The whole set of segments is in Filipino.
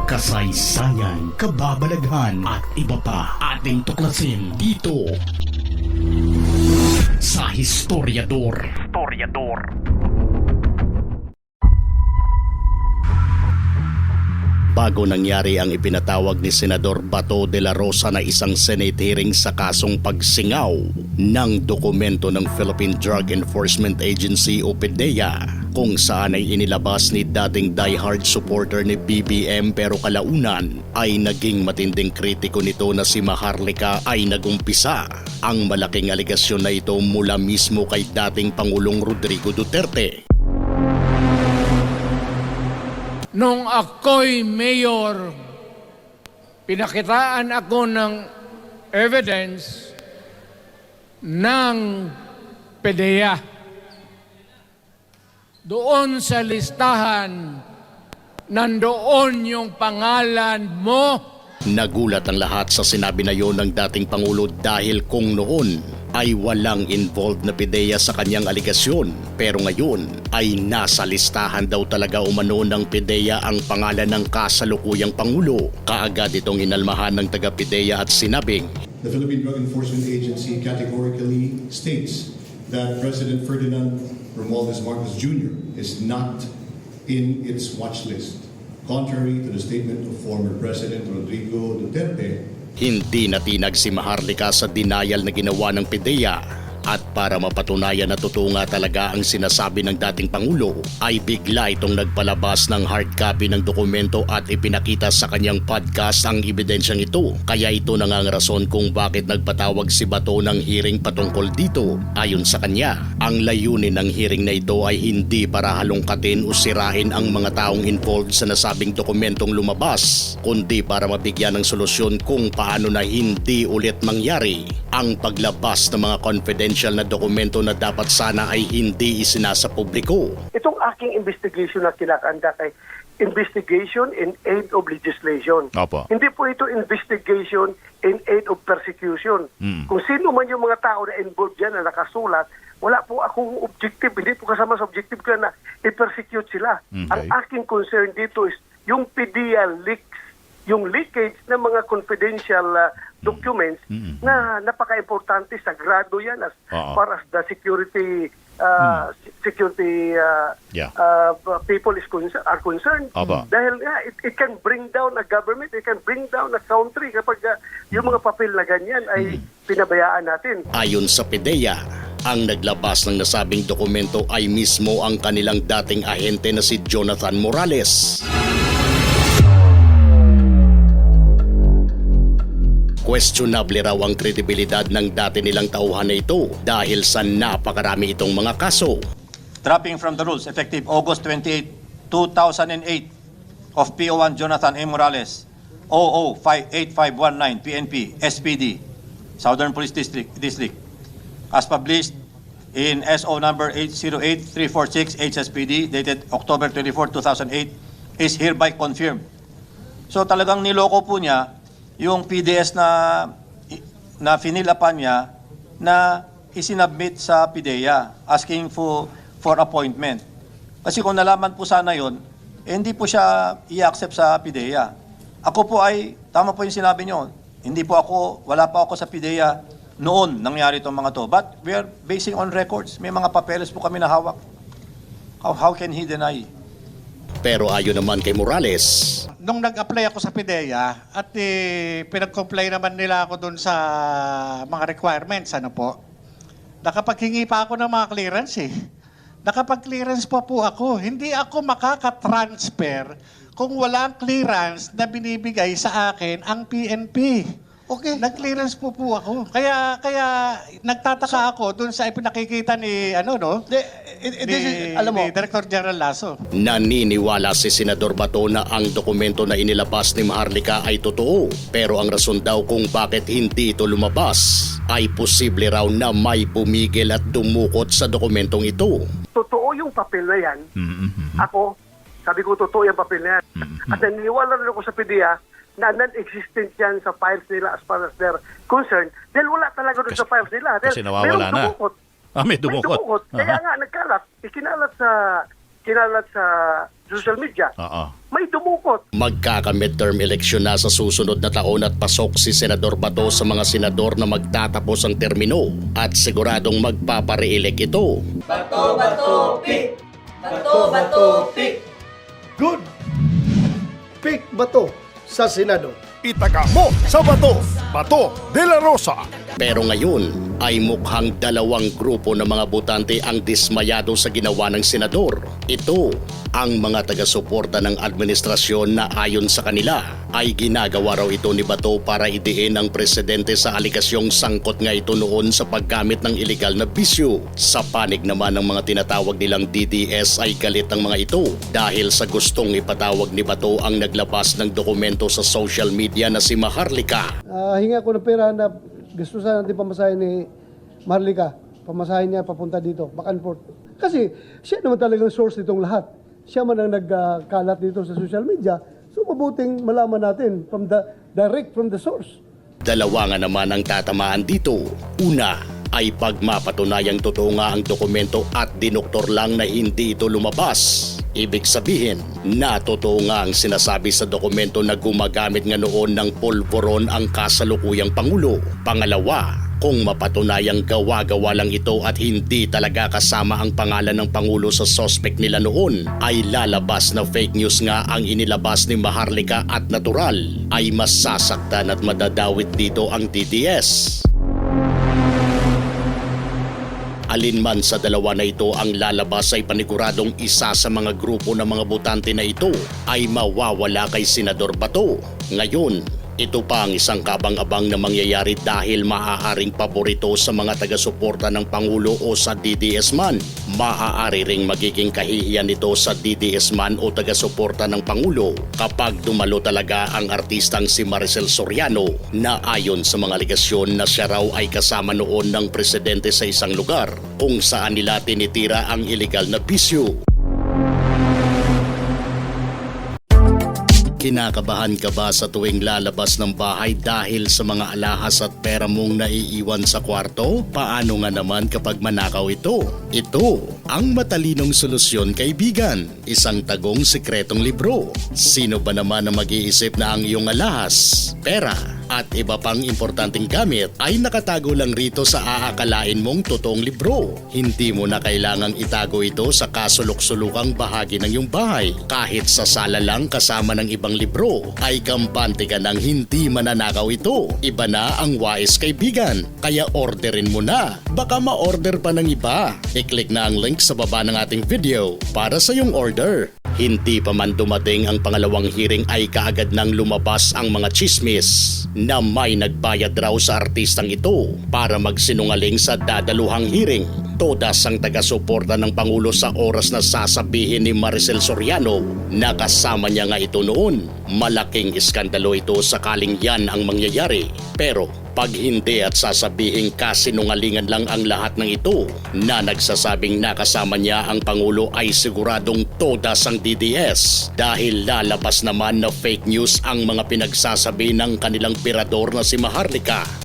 kasaysayan, kababalaghan at iba pa ating tuklasin dito sa Historiador. Bago nangyari ang ipinatawag ni Senador Bato de la Rosa na isang Senate hearing sa kasong pagsingaw ng dokumento ng Philippine Drug Enforcement Agency o PDEA, kung saan ay inilabas ni dating diehard supporter ni BBM pero kalaunan ay naging matinding kritiko nito na si Maharlika, ay nagumpisa ang malaking aligasyon na ito mula mismo kay dating Pangulong Rodrigo Duterte. Nung ako'y mayor, pinakitaan ako ng evidence ng PDEA. Doon sa listahan, nandoon yung pangalan mo. Nagulat ang lahat sa sinabi na yon ng dating Pangulo dahil kung noon ay walang involved na PDEA sa kanyang aligasyon, pero ngayon ay nasa listahan daw talaga umano ng PDEA ang pangalan ng kasalukuyang Pangulo. Kaagad itong inalmahan ng taga-PDEA at sinabing, The Philippine Drug Enforcement Agency categorically states that President Ferdinand Romualdez Marcos Jr. is not in its watch list, contrary to the statement of former President Rodrigo Duterte. hindi natinag si Maharlika sa denial na ginawa ng PDEA. At para mapatunayan na totoo nga talaga ang sinasabi ng dating Pangulo, ay bigla itong nagpalabas ng hard copy ng dokumento at ipinakita sa kanyang podcast ang ebidensyang ito. Kaya ito na nga ang rason kung bakit nagpatawag si Bato ng hearing patungkol dito. Ayon sa kanya, ang layunin ng hearing na ito ay hindi para halongkatin o sirain ang mga taong involved sa nasabing dokumentong lumabas, kundi para mabigyan ng solusyon kung paano na hindi ulit mangyari ang paglabas ng mga confidential na dokumento na dapat sana ay hindi isinasa publiko. Itong aking investigation na kinakanda kay investigation in aid of legislation. Opo. Hindi po ito investigation in aid of persecution. Kung sino man yung mga tao na involved dyan na nakasulat, wala po akong objective, hindi po kasama sa objective ko na i-persecute sila. Okay. Ang aking concern dito is yung PDEA leaks, yung leakage ng mga confidential documents na napaka-importante, sagrado yan as far as the security people are concerned. Dahil nga, it can bring down a government, it can bring down a country kapag yung mga papel na ganyan ay pinabayaan natin. Ayon sa PDEA, ang naglabas ng nasabing dokumento ay mismo ang kanilang dating ahente na si Jonathan Morales. Questionable raw ang kredibilidad ng dati nilang tauhan na ito dahil sa napakarami itong mga kaso. Dropping from the rules effective August 28, 2008 of PO1 Jonathan A. Morales, 008519 PNP, SPD, Southern Police District, as published in SO number 808346 HSPD dated October 24, 2008, is hereby confirmed. So talagang niloko po niya yung PDS na finilapan niya na isinubmit sa PDEA asking for appointment. Kasi kung nalaman po sana yon, hindi po siya i-accept sa PDEA. Ako po ay, tama po yung sinabi niyo, wala pa ako sa PDEA noon nangyari itong mga to. But we are basing on records. May mga papeles po kami na hawak. How can he deny? Pero ayon naman kay Morales, nung nag-apply ako sa PDEA at pinag-comply naman nila ako dun sa mga requirements, nakapaghingi pa ako ng mga clearance Nakapag-clearance pa po ako. Hindi ako makaka-transfer kung walang clearance na binibigay sa akin ang PNP. Okay. Nag-clearance po ako. Kaya nagtataka ako dun sa ipinakikita ni alam mo, ni Director General Lasso. naniniwala si Senador Bato na ang dokumento na inilabas ni Maharlika ay totoo. Pero ang rason daw kung bakit hindi ito lumabas ay posible raw na may pumigil at dumukot sa dokumentong ito. Totoo yung papel na yan. Ako, sabi ko totoo yung papel na yan. At naniniwala rin ako sa PDEA na non-existent yan sa files nila as far as they're concerned. Dahil wala talaga doon sa files nila. Kasi nawawala na. Dumukot. May dumukot. Kaya nga, nagkalat. Ikinalat sa kinalat sa social media, may dumukot. Magkaka-midterm election na sa susunod na taon at pasok si Senador Bato sa mga senador na magtatapos ang termino at siguradong magpapa-re-elect ito. Bato, bato, pick! Bato, bato, pick! Good! Pick Bato sa Senado. Itaka mo sa Bato, Bato de la Rosa. Pero ngayon ay mukhang dalawang grupo ng mga botante ang dismayado sa ginawa ng senador. Ito ang mga taga-suporta ng administrasyon na ayon sa kanila ay ginagawa raw ito ni Bato para idiin ang presidente sa alikasyong sangkot nga ito noon sa paggamit ng iligal na bisyo. Sa panig naman ng mga tinatawag nilang DDS ay galit ang mga ito dahil sa gustong ipatawag ni Bato ang naglabas ng dokumento sa social media na si Maharlika. Hinga ko ng pera na gusto sana natin pamasahin ni Maharlika. Pamasahin niya papunta dito, back and forth. Kasi siya naman talagang source nitong lahat. Siya man ang nagkalat dito sa social media. So mabuting malaman natin direct from the source. Dalawa nga naman ang tatamaan dito. Una ay pag mapatunayang totoo nga ang dokumento at dinoktor lang na hindi ito lumabas. Ibig sabihin na totoo nga ang sinasabi sa dokumento na gumagamit nga noon ng polvoron ang kasalukuyang Pangulo. Pangalawa, kung mapatunayang gawa-gawa lang ito at hindi talaga kasama ang pangalan ng Pangulo sa suspect nila noon, ay lalabas na fake news nga ang inilabas ni Maharlika at natural ay masasaktan at madadawit dito ang DDS. Alinman sa dalawa na ito ang lalabas ay paniguradong isa sa mga grupo ng mga botante na ito ay mawawala kay Senador Bato. Ngayon, ito pa ang isang kabang-abang na mangyayari dahil maaaring paborito sa mga taga-suporta ng Pangulo o sa DDS man. Maaari ring magiging kahihiyan nito sa DDS man o taga-suporta ng Pangulo kapag dumalo talaga ang artistang si Maricel Soriano na ayon sa mga aligasyon na siya raw ay kasama noon ng presidente sa isang lugar kung saan nila tinitira ang iligal na bisyo. Kinakabahan ka ba sa tuwing lalabas ng bahay dahil sa mga alahas at pera mong naiiwan sa kwarto? Paano nga naman kapag manakaw ito? Ito ang matalinong solusyon, kaibigan. Isang tagong sikretong libro. Sino ba naman ang mag-iisip na ang iyong alahas, pera at iba pang importanteng gamit ay nakatago lang rito sa aakalain mong totoong libro? Hindi mo na kailangang itago ito sa kasulok-sulukang bahagi ng iyong bahay. Kahit sa sala lang kasama ng ibang libro ay kampante ka ng hindi mananakaw ito. Iba na ang wais, kaibigan. Kaya orderin mo na. Baka ma-order pa ng iba. I-click na ang link sa baba ng ating video para sa iyong order. Hindi pa man dumating ang pangalawang hearing ay kaagad nang lumabas ang mga chismis na may nagbayad raw sa artistang ito para magsinungaling sa dadaluhang hearing. Todas ang taga-suporta ng Pangulo sa oras na sasabihin ni Maricel Soriano na kasama niya nga ito noon. Malaking iskandalo ito sakaling yan ang mangyayari. Pero pag hindi at sasabihin kasinungalingan lang ang lahat ng ito na nagsasabing nakasama niya ang Pangulo ay siguradong todas ang DDS dahil lalabas naman na fake news ang mga pinagsasabi ng kanilang pirador na si Maharlika.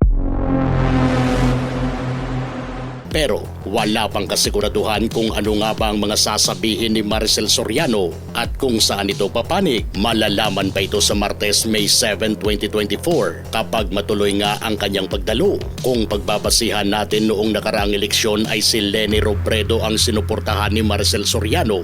Pero wala pang kasiguraduhan kung ano nga ba ang mga sasabihin ni Maricel Soriano at kung saan ito papanig. Malalaman pa ito sa Martes, May 7, 2024 kapag matuloy nga ang kanyang pagdalo. Kung pagbabasihan natin noong nakaraang eleksyon ay si Leni Robredo ang sinuportahan ni Maricel Soriano.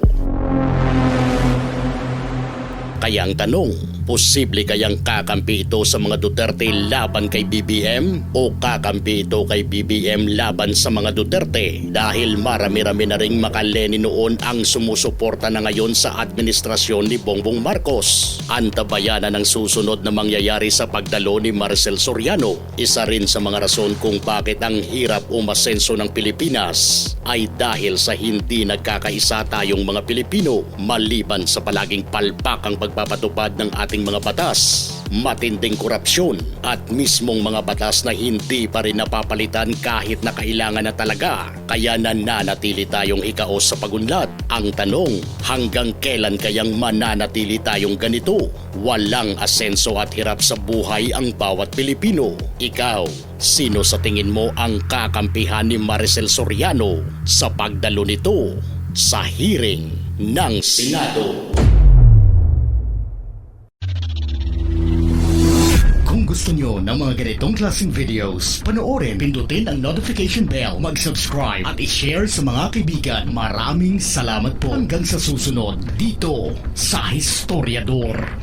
Kaya ang tanong, posible kayang kakampi ito sa mga Duterte laban kay BBM o kakampi ito kay BBM laban sa mga Duterte? Dahil marami-rami na ring makaleni noon ang sumusuporta na ngayon sa administrasyon ni Bongbong Marcos. Antabayanan ang susunod na mangyayari sa pagdalo ni Maricel Soriano. Isa rin sa mga rason kung bakit ang hirap umasenso ng Pilipinas ay dahil sa hindi nagkakaisa tayong mga Pilipino maliban sa palaging palpak ang pagpapatupad ng ating mga batas, matinding korupsyon at mismong mga batas na hindi pa rin napapalitan kahit na kailangan na talaga. Kaya nananatili tayong ikaos sa pagunlad. Ang tanong, hanggang kailan kayang mananatili tayong ganito? Walang asenso at hirap sa buhay ang bawat Pilipino. Ikaw, sino sa tingin mo ang kakampihan ni Maricel Soriano sa pagdalo nito sa hearing? ng Senado. Kung gusto nyo ng mga ganitong klaseng videos, panoorin, pindutin ang notification bell, mag-subscribe at i-share sa mga kaibigan. Maraming salamat po hanggang sa susunod dito sa Historiador.